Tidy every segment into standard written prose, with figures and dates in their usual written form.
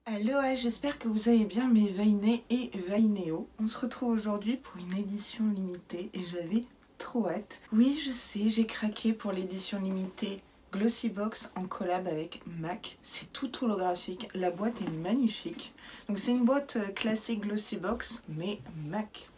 Allo, j'espère que vous allez bien mes Veinés et Veinéos. On se retrouve aujourd'hui pour une édition limitée et j'avais trop hâte. Oui, je sais, j'ai craqué pour l'édition limitée Glossybox en collab avec MAC. C'est tout holographique, la boîte est magnifique. Donc c'est une boîte classique Glossybox, mais MAC.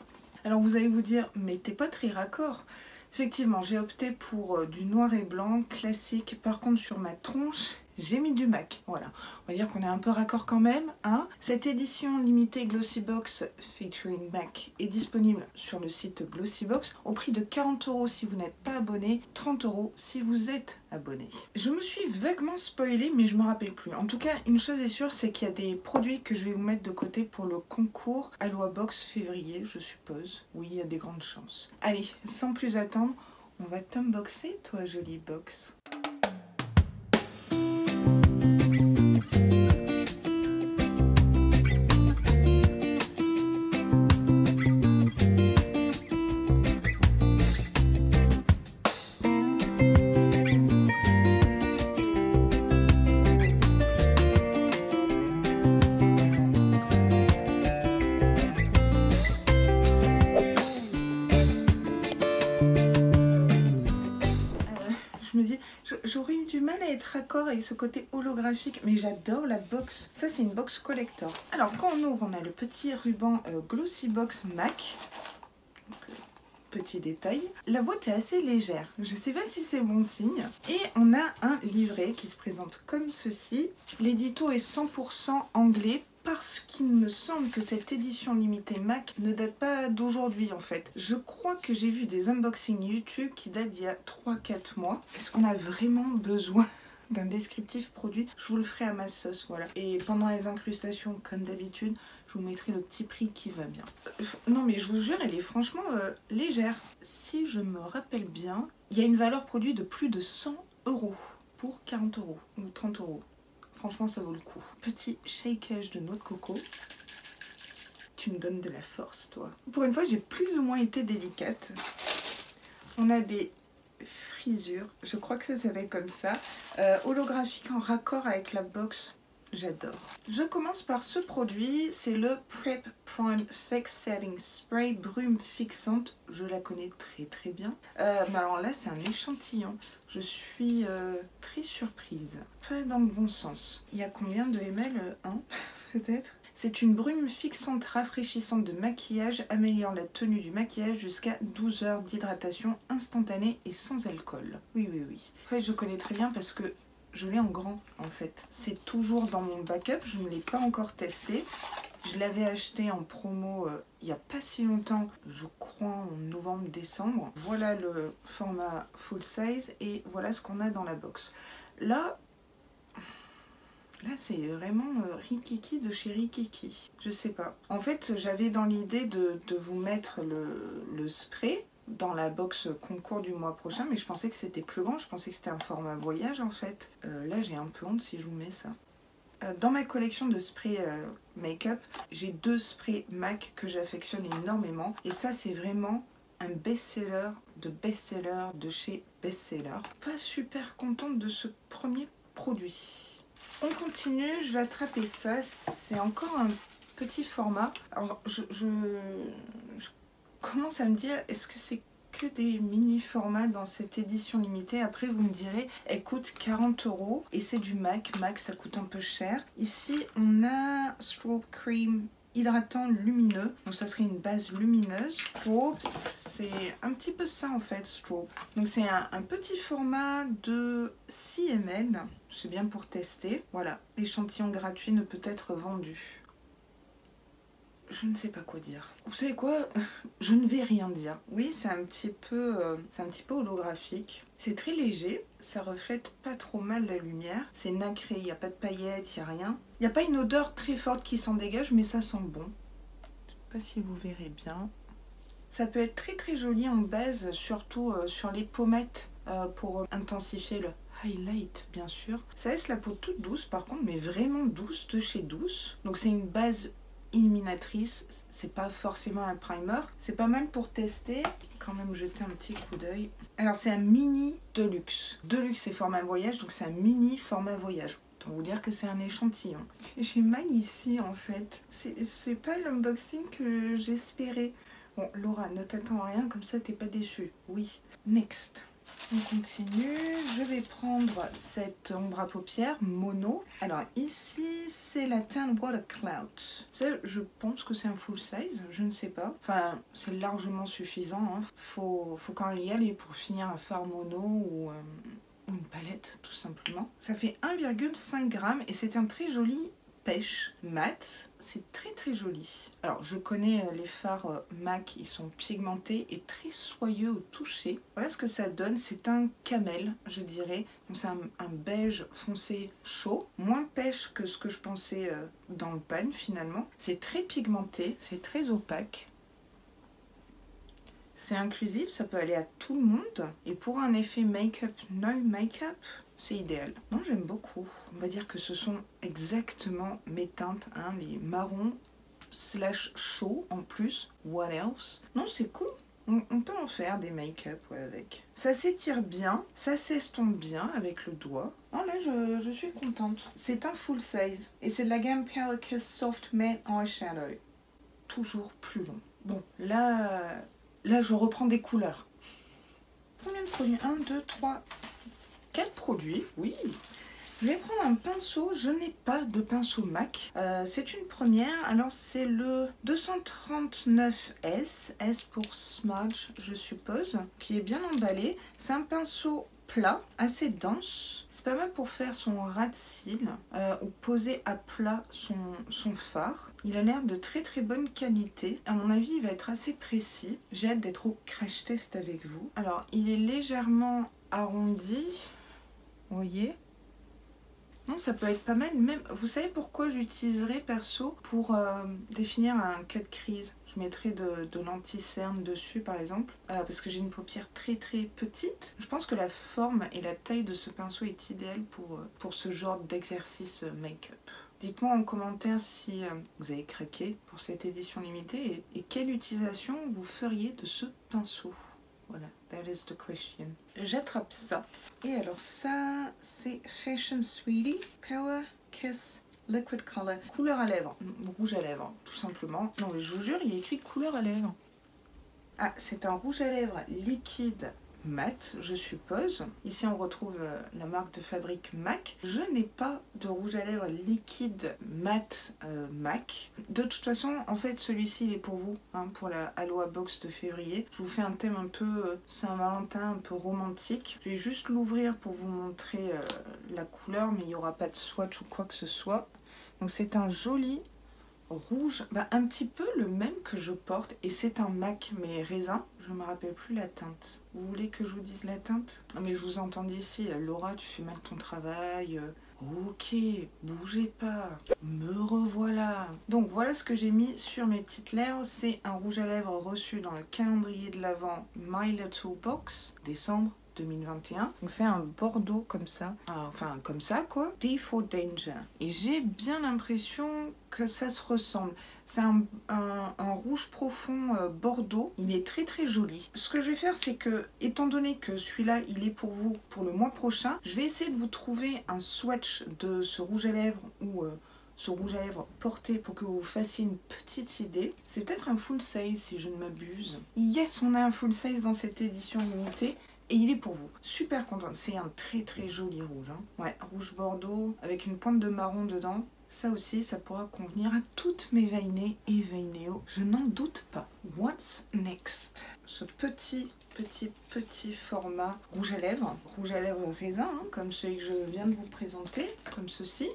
Alors vous allez vous dire, mais t'es pas très raccord. Effectivement, j'ai opté pour du noir et blanc classique. Par contre, sur ma tronche, j'ai mis du MAC. Voilà, on va dire qu'on est un peu raccord quand même. Hein. Cette édition limitée Glossybox featuring MAC est disponible sur le site Glossybox au prix de 40 € si vous n'êtes pas abonné, 30 € si vous êtes abonné. Je me suis vaguement spoilée, mais je me rappelle plus. En tout cas, une chose est sûre, c'est qu'il y a des produits que je vais vous mettre de côté pour le concours Aloha Box février, je suppose. Oui, il y a des grandes chances. Allez, sans plus attendre, on va t'unboxer, toi, jolie box. Je me dis, j'aurais eu du mal à être raccord avec ce côté holographique, mais j'adore la box. Ça, c'est une box collector. Alors, quand on ouvre, on a le petit ruban Glossybox MAC. Petit détail. La boîte est assez légère. Je ne sais pas si c'est bon signe. Et on a un livret qui se présente comme ceci. L'édito est 100% anglais. Parce qu'il me semble que cette édition limitée MAC ne date pas d'aujourd'hui en fait. Je crois que j'ai vu des unboxings YouTube qui datent d'il y a 3-4 mois. Est-ce qu'on a vraiment besoin d'un descriptif produit? Je vous le ferai à ma sauce, voilà. Et pendant les incrustations, comme d'habitude, je vous mettrai le petit prix qui va bien. Non mais je vous jure, elle est franchement légère. Si je me rappelle bien, il y a une valeur produit de plus de 100 € pour 40 € ou 30 €. Franchement, ça vaut le coup. Petit shakeage de noix de coco. Tu me donnes de la force, toi. Pour une fois, j'ai plus ou moins été délicate. On a des frisures. Je crois que ça s'appelle comme ça. Holographique en raccord avec la box. J'adore. Je commence par ce produit. C'est le Prep Prime Fix Setting Spray brume fixante. Je la connais très bien. Mais alors là, c'est un échantillon. Je suis très surprise. Pas dans le bon sens. Il y a combien de ml? 1 peut-être. C'est une brume fixante rafraîchissante de maquillage, améliore la tenue du maquillage jusqu'à 12 heures d'hydratation instantanée et sans alcool. Oui. Après, je connais très bien parce que je l'ai en grand en fait. C'est toujours dans mon backup, je ne l'ai pas encore testé. Je l'avais acheté en promo il n'y a pas si longtemps, je crois en novembre-décembre. Voilà le format full size et voilà ce qu'on a dans la box. Là c'est vraiment Rikiki de chez Rikiki. Je sais pas. En fait, j'avais dans l'idée de vous mettre le spray dans la box concours du mois prochain, mais je pensais que c'était plus grand. Je pensais que c'était un format voyage en fait. Là, j'ai un peu honte si je vous mets ça. Dans ma collection de sprays make-up, j'ai 2 sprays MAC que j'affectionne énormément. Et ça, c'est vraiment un best-seller de chez Best-Seller. Pas super contente de ce premier produit. On continue, je vais attraper ça. C'est encore un petit format. Alors, je commence à me dire, est-ce que c'est que des mini formats dans cette édition limitée? Après vous me direz, elle coûte 40 € et c'est du MAC. MAC ça coûte un peu cher. Ici on a Strobe Cream hydratant lumineux, donc ça serait une base lumineuse. Strobe, c'est un petit peu ça en fait, Strobe. Donc c'est un petit format de 6 ml, c'est bien pour tester. Voilà, l'échantillon gratuit ne peut être vendu. Je ne sais pas quoi dire. Vous savez quoi? Je ne vais rien dire. Oui, c'est un petit peu holographique. C'est très léger, ça reflète pas trop mal la lumière. C'est nacré, il n'y a pas de paillettes, il n'y a rien. Il n'y a pas une odeur très forte qui s'en dégage, mais ça sent bon. Je sais pas si vous verrez bien. Ça peut être très joli en base, surtout sur les pommettes, pour intensifier le highlight, bien sûr. Ça laisse la peau toute douce, par contre, mais vraiment douce, de chez Douce. Donc c'est une base illuminatrice, c'est pas forcément un primer, c'est pas mal pour tester, quand même jeter un petit coup d'œil. Alors c'est un mini deluxe, deluxe c'est format voyage, donc c'est un mini format voyage. Autant vous dire que c'est un échantillon. J'ai mal ici en fait. C'est pas l'unboxing que j'espérais. Bon, Laura, ne t'attends à rien, comme ça t'es pas déçue. Oui. Next. On continue. Je vais prendre cette ombre à paupières mono. Alors ici, c'est la teinte Water Cloud. Ça, je pense que c'est un full size, je ne sais pas. Enfin, c'est largement suffisant. Hein. Faut quand même y aller pour finir un fard mono ou une palette, tout simplement. Ça fait 1,5 g et c'est un très joli pêche mat. C'est très très joli. Alors je connais les fards MAC, ils sont pigmentés et très soyeux au toucher. Voilà ce que ça donne, c'est un camel je dirais. Donc c'est un beige foncé chaud, moins pêche que ce que je pensais dans le pan finalement. C'est très pigmenté, c'est très opaque. C'est inclusif, ça peut aller à tout le monde. Et pour un effet make-up, no make-up, c'est idéal. Non, j'aime beaucoup. On va dire que ce sont exactement mes teintes, hein, les marrons / chauds en plus. What else? Non, c'est cool. On peut en faire des make-up ouais, avec. Ça s'étire bien, ça s'estompe bien avec le doigt. Oh là, je suis contente. C'est un full size. Et c'est de la gamme Pale Kiss Soft Matte Eyeshadow. Toujours plus long. Bon, là, je reprends des couleurs. Combien de produits? 1, 2, 3, 4 produits, oui. Je vais prendre un pinceau, je n'ai pas de pinceau MAC. C'est une première, alors c'est le 239S, S pour Smudge je suppose, qui est bien emballé. C'est un pinceau plat, assez dense. C'est pas mal pour faire son ras de cils ou poser à plat son fard. Il a l'air de très très bonne qualité. À mon avis, il va être assez précis. J'ai hâte d'être au crash test avec vous. Alors, il est légèrement arrondi. Vous voyez? Non, ça peut être pas mal. Même, vous savez pourquoi j'utiliserai perso pour définir un cut crease? Je mettrai de l'anti-cerne dessus par exemple, parce que j'ai une paupière très très petite. Je pense que la forme et la taille de ce pinceau est idéale pour ce genre d'exercice make-up. Dites-moi en commentaire si vous avez craqué pour cette édition limitée et quelle utilisation vous feriez de ce pinceau. Voilà, that is the question. J'attrape ça. Et alors ça, c'est Fashion Sweetie Power Kiss Liquid Color. Couleur à lèvres, rouge à lèvres, tout simplement. Non, mais je vous jure, il y a écrit couleur à lèvres. Ah, c'est un rouge à lèvres liquide mat, je suppose. Ici, on retrouve la marque de fabrique MAC. Je n'ai pas de rouge à lèvres liquide mat MAC. De toute façon, en fait, celui-ci, il est pour vous, hein, pour la Aloha Box de février. Je vous fais un thème un peu Saint-Valentin, un peu romantique. Je vais juste l'ouvrir pour vous montrer la couleur, mais il n'y aura pas de swatch ou quoi que ce soit. Donc, c'est un joli rouge, un petit peu le même que je porte, et c'est un MAC mais raisin, je ne me rappelle plus la teinte. Vous voulez que je vous dise la teinte? Non mais je vous entends d'ici, Laura tu fais mal ton travail, ok, bougez pas, me revoilà. Donc voilà ce que j'ai mis sur mes petites lèvres, c'est un rouge à lèvres reçu dans le calendrier de l'Avent My Little Box, décembre 2021. Donc c'est un bordeaux comme ça, enfin comme ça quoi, D for Danger. Et j'ai bien l'impression que ça se ressemble. C'est un rouge profond bordeaux, il est très très joli. Ce que je vais faire c'est que, étant donné que celui-là il est pour vous pour le mois prochain, je vais essayer de vous trouver un swatch de ce rouge à lèvres ou ce rouge à lèvres porté pour que vous fassiez une petite idée. C'est peut-être un full size si je ne m'abuse. Yes, on a un full size dans cette édition limitée. Et il est pour vous. Super contente. C'est un très très joli rouge. Hein. Ouais, rouge bordeaux avec une pointe de marron dedans. Ça aussi, ça pourra convenir à toutes mes veinées et veinéos. Je n'en doute pas. What's next? Ce petit format rouge à lèvres raisin, hein, comme celui que je viens de vous présenter, comme ceci.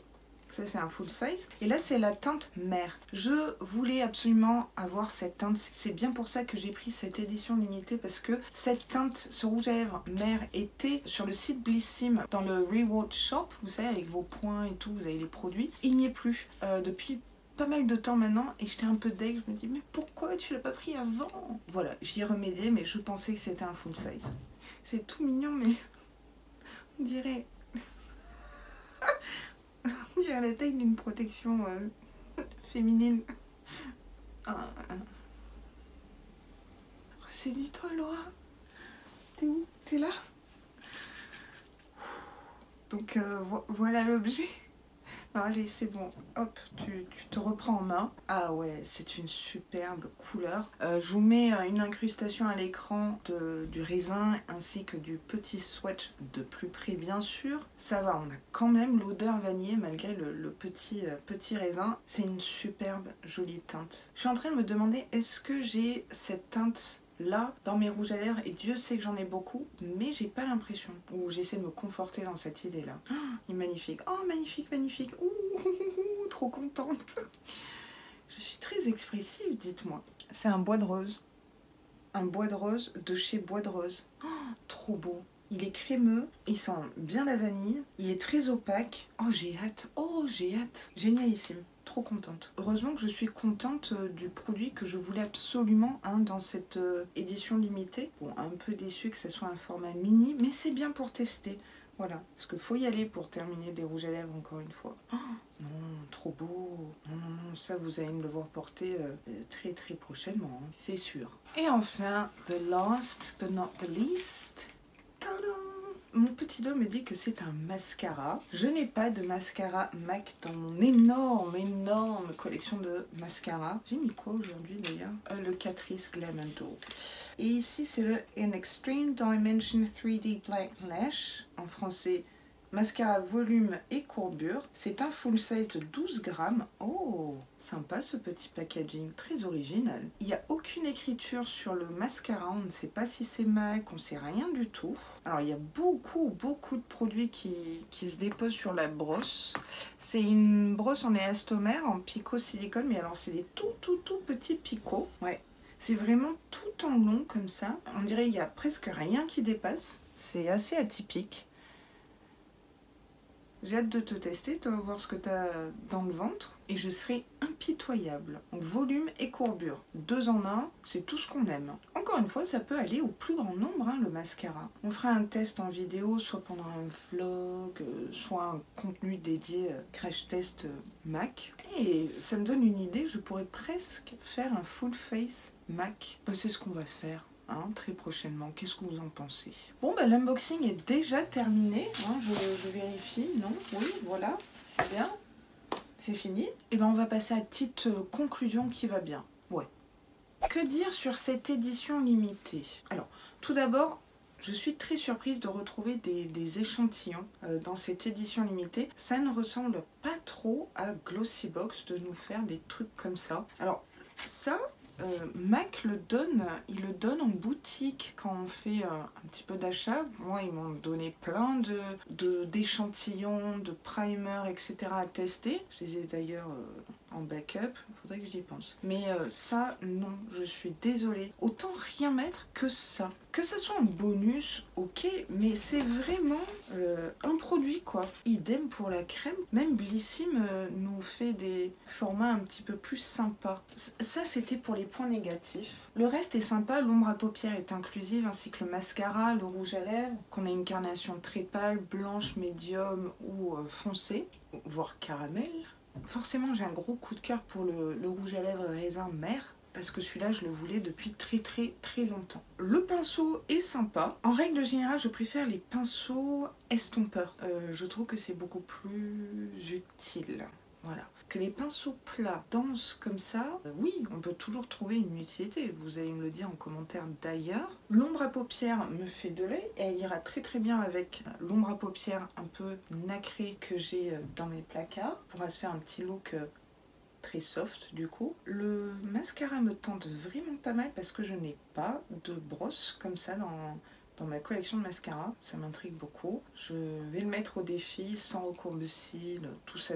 Ça c'est un full size. Et là c'est la teinte mer. Je voulais absolument avoir cette teinte. C'est bien pour ça que j'ai pris cette édition limitée. Parce que cette teinte, ce rouge à lèvres mer était sur le site Blissim. Dans le Reward Shop. Vous savez avec vos points et tout. Vous avez les produits. Il n'y est plus depuis pas mal de temps maintenant. Et j'étais un peu deg. Je me dis mais pourquoi tu l'as pas pris avant? Voilà, j'y ai remédié. Mais je pensais que c'était un full size. C'est tout mignon mais on dirait... On dirait la taille d'une protection féminine. Ressaisis-toi, Laura. T'es où? T'es là? Donc voilà l'objet. Allez, c'est bon. Hop, tu te reprends en main. Ah ouais, c'est une superbe couleur. Je vous mets une incrustation à l'écran du raisin ainsi que du petit swatch de plus près, bien sûr. Ça va, on a quand même l'odeur vanillée malgré le petit raisin. C'est une superbe jolie teinte. Je suis en train de me demander, est-ce que j'ai cette teinte là dans mes rouges à lèvres, et Dieu sait que j'en ai beaucoup, mais j'ai pas l'impression, ou j'essaie de me conforter dans cette idée là. Oh, il est magnifique, oh magnifique, magnifique, ouh, trop contente. Je suis très expressive, dites-moi. C'est un bois de rose, de chez Bois de Rose. Oh, trop beau. Il est crémeux, il sent bien la vanille, il est très opaque. Oh j'ai hâte, génialissime. Trop contente. Heureusement que je suis contente du produit que je voulais absolument dans cette édition limitée. Bon, un peu déçue que ce soit un format mini, mais c'est bien pour tester. Voilà, parce qu'il faut y aller pour terminer des rouges à lèvres encore une fois. Oh, non, trop beau. Non, ça vous allez me le voir porter très très prochainement, hein, c'est sûr. Et enfin, the last but not the least. Tadam! Mon petit doigt me dit que c'est un mascara. Je n'ai pas de mascara MAC dans mon énorme collection de mascara. J'ai mis quoi aujourd'hui d'ailleurs? Le Catrice Glam & Do. Et ici c'est le In Extreme Dimension 3D Black Lash. En français, mascara volume et courbure. C'est un full size de 12 grammes. Oh, sympa ce petit packaging, très original. Il n'y a aucune écriture sur le mascara, on ne sait pas si c'est MAC, on ne sait rien du tout. Alors il y a beaucoup de produits qui se déposent sur la brosse. C'est une brosse en élastomère, en picot silicone, mais alors c'est des tout petits picots. Ouais. C'est vraiment tout en long comme ça. On dirait qu'il n'y a presque rien qui dépasse. C'est assez atypique. J'ai hâte de te tester, tu vas voir ce que tu as dans le ventre. Et je serai impitoyable. Donc, volume et courbure. 2 en 1, c'est tout ce qu'on aime. Encore une fois, ça peut aller au plus grand nombre, hein, le mascara. On fera un test en vidéo, soit pendant un vlog, soit un contenu dédié crash test MAC. Et ça me donne une idée, je pourrais presque faire un full face MAC. Ben, c'est ce qu'on va faire. Hein, très prochainement. Qu'est-ce que vous en pensez? Bon, bah, l'unboxing est déjà terminé. Hein, je vérifie. Non? Oui, voilà. C'est bien. C'est fini. Et ben on va passer à la petite conclusion qui va bien. Ouais. Que dire sur cette édition limitée? Alors, tout d'abord, je suis très surprise de retrouver des échantillons dans cette édition limitée. Ça ne ressemble pas trop à Glossybox de nous faire des trucs comme ça. Alors, ça... MAC il le donne en boutique quand on fait un petit peu d'achat. Moi, ils m'ont donné plein d'échantillons, de primers, etc. à tester. Je les ai d'ailleurs en backup, il faudrait que j'y pense. Mais ça, non, je suis désolée. Autant rien mettre que ça. Que ça soit en bonus, ok, mais c'est vraiment un produit, quoi. Idem pour la crème. Même Blissim nous fait des formats un petit peu plus sympas. Ça, c'était pour les points négatifs. Le reste est sympa. L'ombre à paupières est inclusive, ainsi que le mascara, le rouge à lèvres, qu'on a une carnation très pâle, blanche, médium ou foncée, voire caramel. Forcément, j'ai un gros coup de cœur pour le rouge à lèvres raisin mer, parce que celui-là, je le voulais depuis très longtemps. Le pinceau est sympa. En règle générale, je préfère les pinceaux estompeurs. Je trouve que c'est beaucoup plus utile. Voilà. Que les pinceaux plats denses comme ça, oui, on peut toujours trouver une utilité. Vous allez me le dire en commentaire d'ailleurs. L'ombre à paupières me fait de l'œil et elle ira très bien avec l'ombre à paupières un peu nacrée que j'ai dans mes placards. On pourra se faire un petit look très soft du coup. Le mascara me tente vraiment pas mal parce que je n'ai pas de brosse comme ça dans ma collection de mascara. Ça m'intrigue beaucoup. Je vais le mettre au défi sans recourbe-cils, tout ça,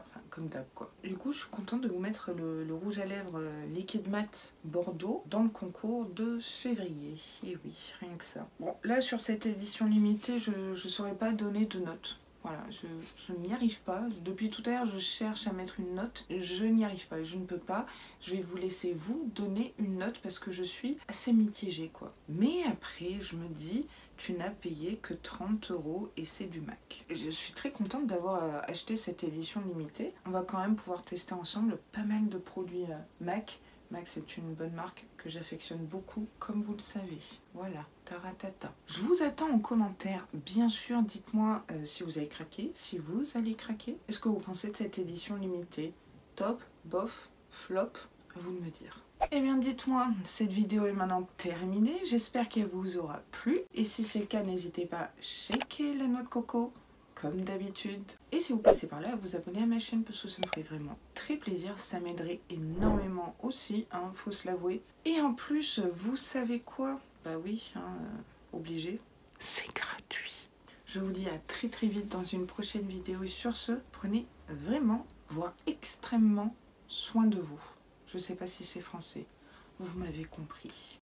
enfin, comme d'hab quoi. Du coup, je suis contente de vous mettre le rouge à lèvres liquide mat Bordeaux dans le concours de février. Et oui, rien que ça. Bon, là sur cette édition limitée, je ne saurais pas donner de notes. Voilà, je n'y arrive pas. Depuis tout à l'heure, je cherche à mettre une note. Je n'y arrive pas, je ne peux pas. Je vais vous laisser vous donner une note parce que je suis assez mitigée, quoi. Mais après, je me dis, tu n'as payé que 30 € et c'est du MAC. Je suis très contente d'avoir acheté cette édition limitée. On va quand même pouvoir tester ensemble pas mal de produits MAC. MAC, c'est une bonne marque que j'affectionne beaucoup, comme vous le savez. Voilà, taratata. Je vous attends en commentaire. Bien sûr, dites-moi si vous avez craqué, si vous allez craquer. Est-ce que vous pensez de cette édition limitée? Top, bof, flop? À vous de me dire. Eh bien dites-moi, cette vidéo est maintenant terminée, j'espère qu'elle vous aura plu. Et si c'est le cas, n'hésitez pas à shaker la noix de coco, comme d'habitude. Et si vous passez par là, à vous abonner à ma chaîne, parce que ça me ferait vraiment très plaisir, ça m'aiderait énormément aussi, hein, faut se l'avouer. Et en plus, vous savez quoi? Bah oui, hein, obligé, c'est gratuit. Je vous dis à très très vite dans une prochaine vidéo. Et sur ce, prenez vraiment, voire extrêmement soin de vous. Je sais pas si c'est français. Vous m'avez compris.